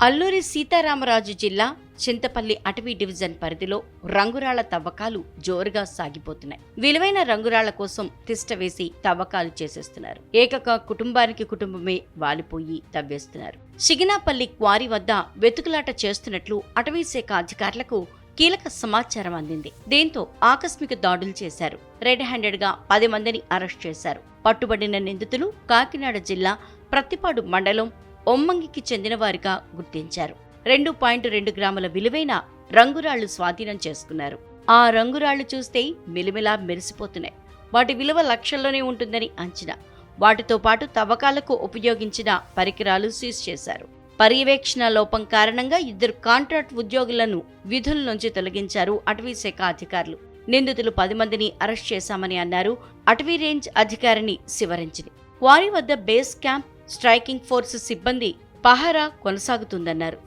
అల్లూరి సీతారామరాజు జిల్లా చింతపల్లి అటవీ డివిజన్ పరిధిలో రంగురాళ్ల తవ్వకాలు జోరుగా సాగిపోతున్నాయి. విలువైన రంగురాళ్ల కోసం తిష్టవేసి తవ్వకాలు చేసేస్తున్నారు. ఏకక కుటుంబానికి కుటుంబమే వాలిపోయి తవ్వేస్తున్నారు. షిగినాపల్లి క్వారీ వద్ద వెతుకులాట చేస్తున్నట్లు అటవీ శాఖ అధికారులకు కీలక సమాచారం అందింది. దీంతో ఆకస్మిక దాడులు చేశారు. రెడ్ హ్యాండెడ్ గా 10 మందిని అరెస్ట్ చేశారు. పట్టుబడిన నిందితులు కాకినాడ జిల్లా ప్రత్తిపాడు మండలం ఒమ్మంగికి చెందిన వారిగా గుర్తించారు. 2.2 గ్రాముల విలువైన రంగురాళ్లు స్వాధీనం చేసుకున్నారు. ఆ రంగురాళ్లు చూస్తే మిలిమిలా మెరిసిపోతున్నాయి. వాటి విలువ లక్షల్లోనే ఉంటుందని అంచనా. వాటితో పాటు తవ్వకాలకు ఉపయోగించిన పరికరాలు సీజ్ చేశారు. పర్యవేక్షణ లోపం కారణంగా 2 కాంట్రాక్ట్ ఉద్యోగులను విధుల నుంచి తొలగించారు అటవీ శాఖ అధికారులు. నిందితులు 10 మందిని అరెస్ట్ చేశామని అన్నారు అటవీ రేంజ్ అధికారిని శివరంజని. క్వారీ వద్ద బేస్ క్యాంప్, స్ట్రైకింగ్ ఫోర్స్ సిబ్బంది పహరా కొనసాగుతుందన్నారు.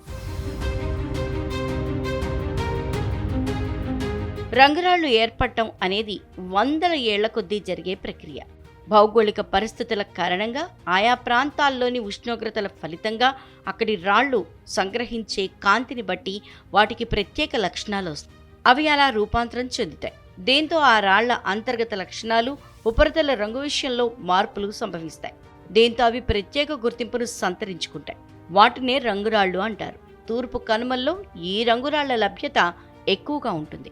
రంగురాళ్లు ఏర్పడటం అనేది వందల ఏళ్ల కొద్దీ జరిగే ప్రక్రియ. భౌగోళిక పరిస్థితుల కారణంగా ఆయా ప్రాంతాల్లోని ఉష్ణోగ్రతల ఫలితంగా అక్కడి రాళ్లు సంగ్రహించే కాంతిని బట్టి వాటికి ప్రత్యేక లక్షణాలు వస్తాయి. అవి అలా రూపాంతరం చెందుతాయి. దీంతో ఆ రాళ్ల అంతర్గత లక్షణాలు, ఉపరితల రంగు విషయంలో మార్పులు సంభవిస్తాయి. దీంతో అవి ప్రత్యేక గుర్తింపును సంతరించుకుంటాయి. వాటినే రంగురాళ్లు అంటారు. తూర్పు కనుమల్లో ఈ రంగురాళ్ల లభ్యత ఎక్కువగా ఉంటుంది.